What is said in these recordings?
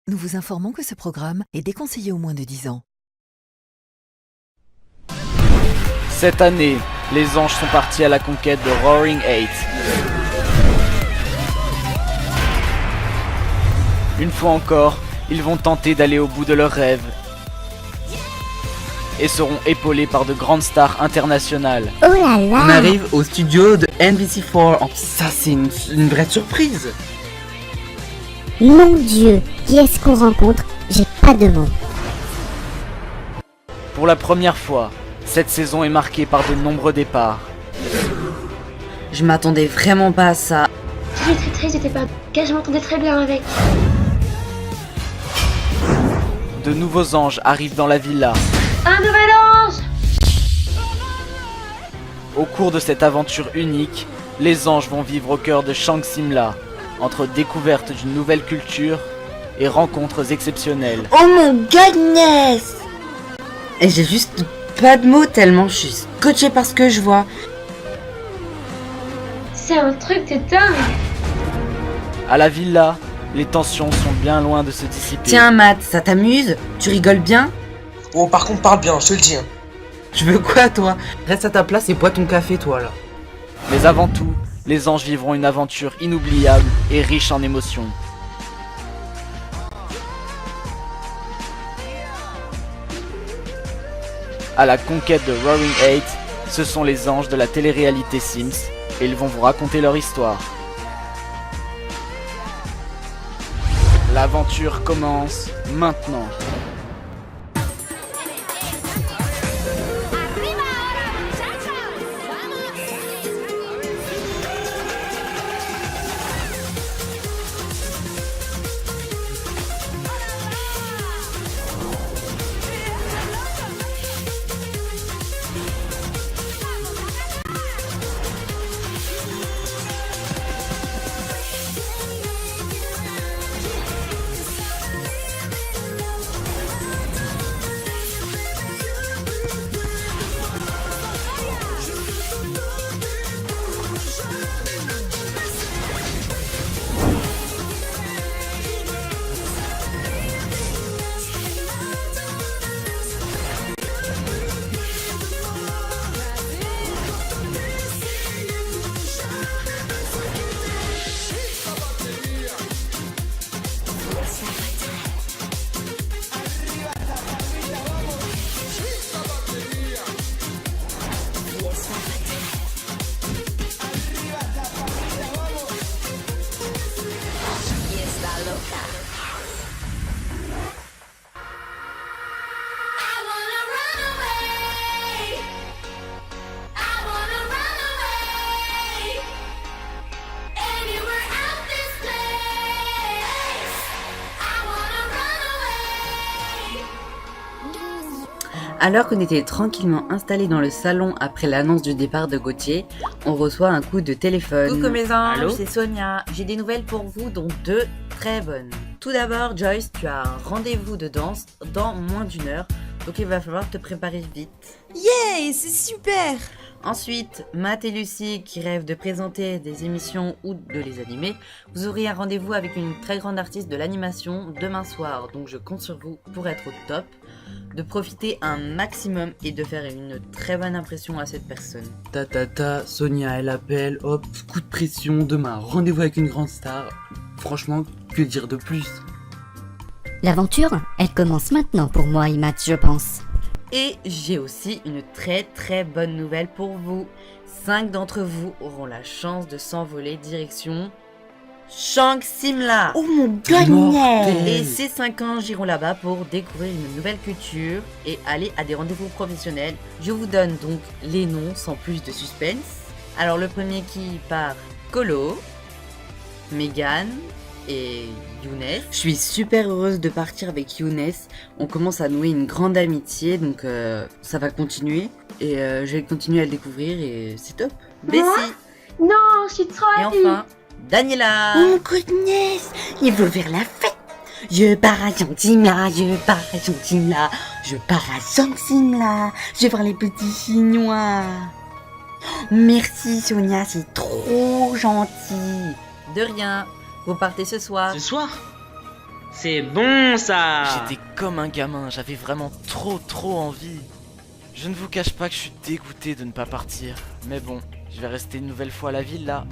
Nous vous informons que ce programme est déconseillé aux moins de 10 ans. Cette année, les anges sont partis à la conquête de Roaring Eight. Une fois encore, ils vont tenter d'aller au bout de leurs rêves et seront épaulés par de grandes stars internationales. Oh là là! On arrive au studio de NBC4. Ça, c'est une vraie surprise. Mon Dieu, qui est-ce qu'on rencontre? J'ai pas de mots. Pour la première fois, cette saison est marquée par de nombreux départs. Je m'attendais vraiment pas à ça. J'étais très triste, j'étais pas car je m'entendais très bien avec. De nouveaux anges arrivent dans la villa. Un nouvel ange! Au cours de cette aventure unique, les anges vont vivre au cœur de Shang Simla, entre découverte d'une nouvelle culture et rencontres exceptionnelles. Oh mon goodness! Et j'ai juste pas de mots tellement je suis scotché par ce que je vois. C'est un truc de dingue! À la villa, les tensions sont bien loin de se dissiper. Tiens Matt, ça t'amuse? Tu rigoles bien? Oh, par contre, parle bien, je te le dis. Tu veux quoi toi? Reste à ta place et bois ton café toi là. Mais avant tout, les anges vivront une aventure inoubliable et riche en émotions. À la conquête de Roaring Eight, ce sont les anges de la télé-réalité Sims et ils vont vous raconter leur histoire. L'aventure commence maintenant. Alors qu'on était tranquillement installés dans le salon après l'annonce du départ de Gauthier, on reçoit un coup de téléphone. Coucou mes anges, Allô? c'est Sonia. J'ai des nouvelles pour vous, dont 2 très bonnes. Tout d'abord, Joyce, tu as un rendez-vous de danse dans moins d'1 heure, donc il va falloir te préparer vite. Yay, c'est super! Ensuite, Matt et Lucie, qui rêvent de présenter des émissions ou de les animer, vous aurez un rendez-vous avec une très grande artiste de l'animation demain soir, donc je compte sur vous pour être au top, de profiter un maximum et de faire une très bonne impression à cette personne. Sonia elle appelle, hop, coup de pression, demain rendez-vous avec une grande star. Franchement, que dire de plus? L'aventure, elle commence maintenant pour moi et Matt, je pense. Et j'ai aussi une très très bonne nouvelle pour vous. 5 d'entre vous auront la chance de s'envoler direction Shang Simla. Oh mon Et goodness! ces 5 anges iront là-bas pour découvrir une nouvelle culture et aller à des rendez-vous professionnels. Je vous donne donc les noms sans plus de suspense. Alors le premier qui part, Colo, Megan et Younes. Je suis super heureuse de partir avec Younes. On commence à nouer une grande amitié, donc ça va continuer. Et je vais continuer à le découvrir et c'est top. Bessie. Non, je suis trop Et happy! enfin, Daniela. Oh goodness! Il veut faire la fête! Je pars à Shangsimla, je pars à Shangsimla, je pars à Shangsimla, je vais voir les petits chinois. Merci Sonia, c'est trop gentil. De rien. Vous partez ce soir. Ce soir? C'est bon ça. J'étais comme un gamin, j'avais vraiment trop envie. Je ne vous cache pas que je suis dégoûté de ne pas partir. Mais bon, je vais rester une nouvelle fois à la villa.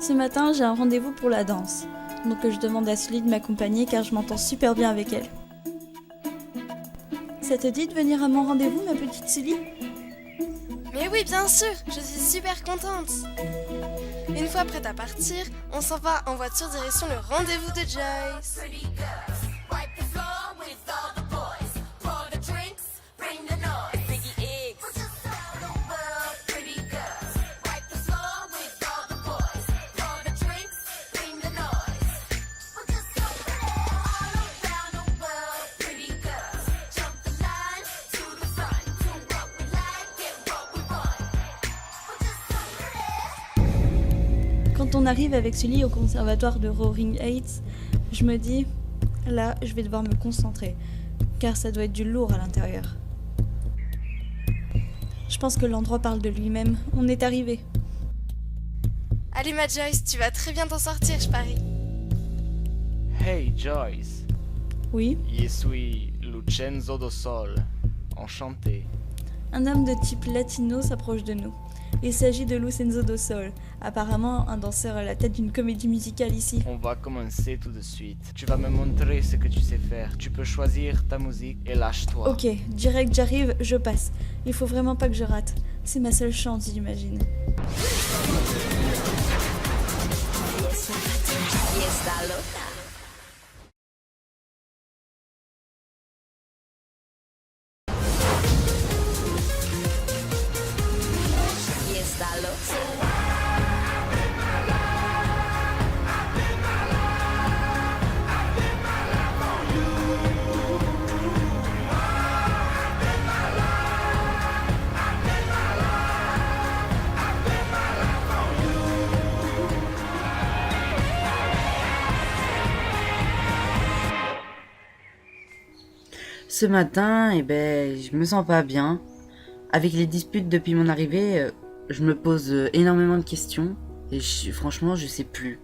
Ce matin, j'ai un rendez-vous pour la danse. Donc je demande à Sully de m'accompagner car je m'entends super bien avec elle. Ça te dit de venir à mon rendez-vous, ma petite Sully? Mais oui, bien sûr, je suis super contente. Une fois prête à partir, on s'en va en voiture direction le rendez-vous de Joyce. Quand on arrive avec Sully au conservatoire de Roaring Heights, je me dis, là, je vais devoir me concentrer, car ça doit être du lourd à l'intérieur. Je pense que l'endroit parle de lui-même. On est arrivé. Allez ma Joyce, tu vas très bien t'en sortir, je parie. Hey Joyce. Oui? Je suis Lucenzo do Sol. Enchanté. Un homme de type latino s'approche de nous. Il s'agit de Lucenzo do Sol, apparemment un danseur à la tête d'une comédie musicale ici. On va commencer tout de suite. Tu vas me montrer ce que tu sais faire. Tu peux choisir ta musique et lâche-toi. Ok, direct j'arrive, je passe. Il faut vraiment pas que je rate. C'est ma seule chance, j'imagine. Ce matin, je me sens pas bien. Avec les disputes depuis mon arrivée, je me pose énormément de questions et franchement, je sais plus.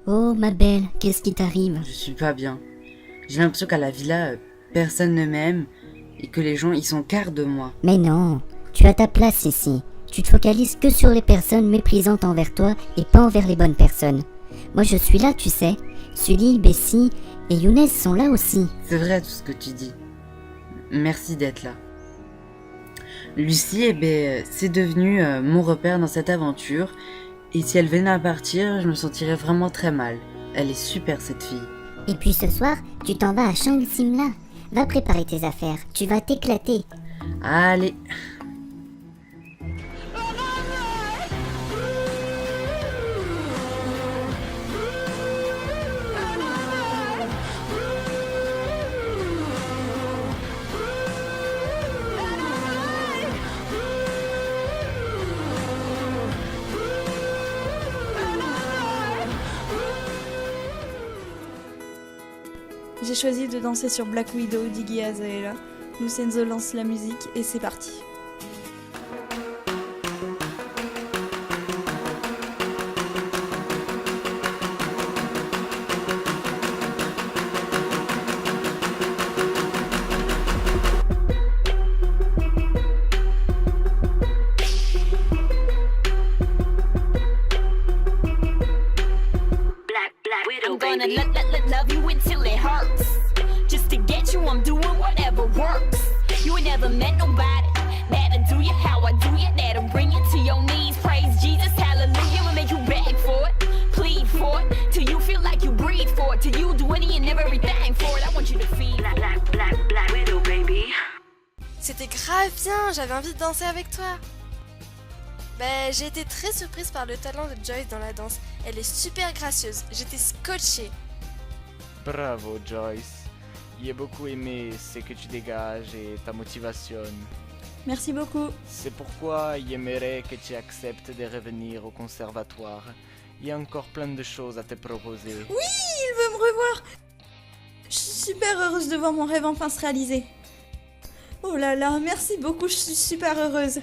Oh ma belle, qu'est-ce qui t'arrive? Je suis pas bien. J'ai l'impression qu'à la villa, personne ne m'aime et que les gens ils sont quart de moi. Mais non, tu as ta place ici. Tu te focalises que sur les personnes méprisantes envers toi et pas envers les bonnes personnes. Moi je suis là, tu sais. Sully, Bessie et Younes sont là aussi. C'est vrai tout ce que tu dis. Merci d'être là. Lucie, c'est devenu mon repère dans cette aventure. Et si elle venait à partir, je me sentirais vraiment très mal. Elle est super cette fille. Et puis ce soir, tu t'en vas à Shang Simla. Va préparer tes affaires, tu vas t'éclater. Allez. J'ai choisi de danser sur Black Widow d'Iggy Azalea. Lucenzo lance la musique et c'est parti. I'm gonna love you until it hurts. Just to get you, I'm doing whatever works. You ain't never met nobody that'll do you how I do you. That'll bring you to your knees. Praise Jesus, hallelujah. Will make you beg for it, plead for it, till you feel like you breathe for it, till you do any and everything for it. I want you to feel black widow, baby. C'était grave bien, j'avais envie de danser avec toi. J'ai été très surprise par le talent de Joyce dans la danse. Elle est super gracieuse, j'étais scotchée. Bravo Joyce. J'ai beaucoup aimé ce que tu dégages et ta motivation. Merci beaucoup. C'est pourquoi j'aimerais que tu acceptes de revenir au conservatoire. Il y a encore plein de choses à te proposer. Oui, il veut me revoir. Je suis super heureuse de voir mon rêve enfin se réaliser. Oh là là, merci beaucoup, je suis super heureuse.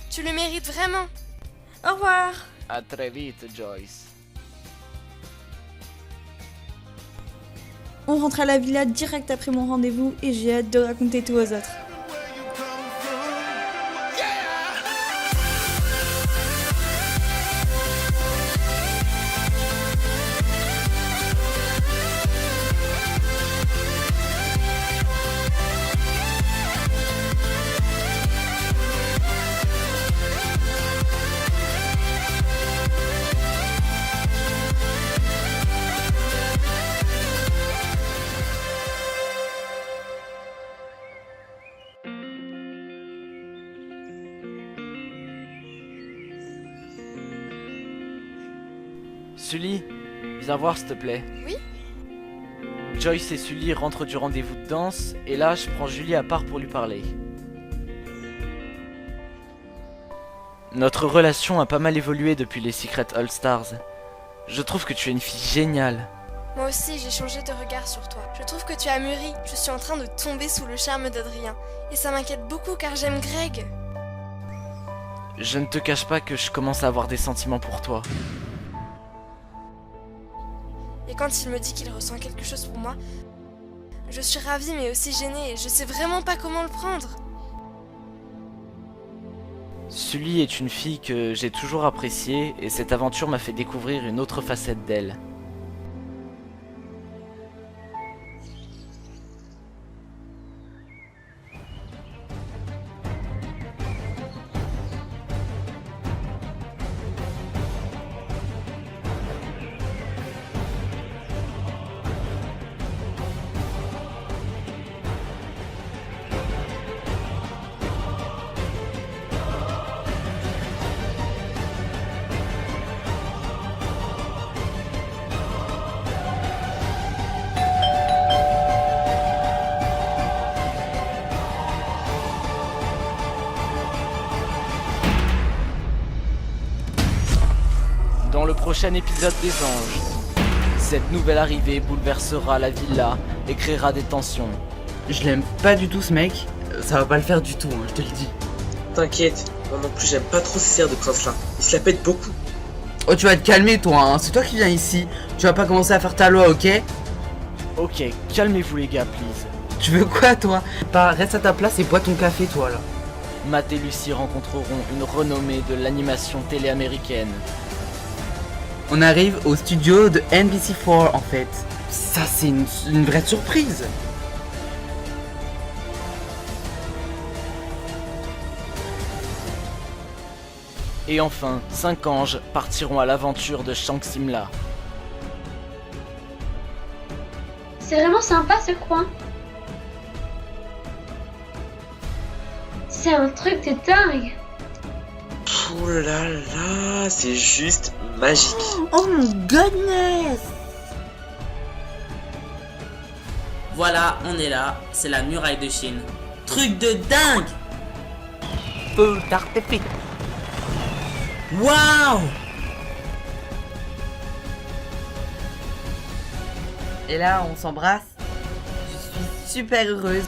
Tu le mérites vraiment. Au revoir. À très vite Joyce. On rentre à la villa direct après mon rendez-vous et j'ai hâte de raconter tout aux autres. Sully, viens voir s'il te plaît. Oui? Joyce et Sully rentrent du rendez-vous de danse et là je prends Julie à part pour lui parler. Notre relation a pas mal évolué depuis les Secret All Stars. Je trouve que tu es une fille géniale. Moi aussi, j'ai changé de regard sur toi. Je trouve que tu as mûri. Je suis en train de tomber sous le charme d'Adrien. Et ça m'inquiète beaucoup car j'aime Greg. Je ne te cache pas que je commence à avoir des sentiments pour toi. Et quand il me dit qu'il ressent quelque chose pour moi, je suis ravie mais aussi gênée et je sais vraiment pas comment le prendre. Sully est une fille que j'ai toujours appréciée et cette aventure m'a fait découvrir une autre facette d'elle. Dans le prochain épisode des Anges, cette nouvelle arrivée bouleversera la villa et créera des tensions. Je l'aime pas du tout ce mec, ça va pas le faire du tout, hein, je te le dis. T'inquiète, moi non plus j'aime pas trop ces airs de prince là. Il se la pète beaucoup. Oh tu vas te calmer toi, hein. C'est toi qui viens ici. Tu vas pas commencer à faire ta loi, ok? Ok, calmez-vous les gars, please. Tu veux quoi toi? Reste à ta place et bois ton café toi là. Matt et Lucy rencontreront une renommée de l'animation télé américaine. On arrive au studio de NBC4 en fait. Ça c'est une vraie surprise. Et enfin, 5 anges partiront à l'aventure de Shang Simla. C'est vraiment sympa ce coin. C'est un truc de dingue. Oh là là, c'est juste magique. Oh mon goodness! Voilà, on est là, c'est la muraille de Chine. Truc de dingue! Feu d'artifice. Waouh! Et là on s'embrasse. Je suis super heureuse.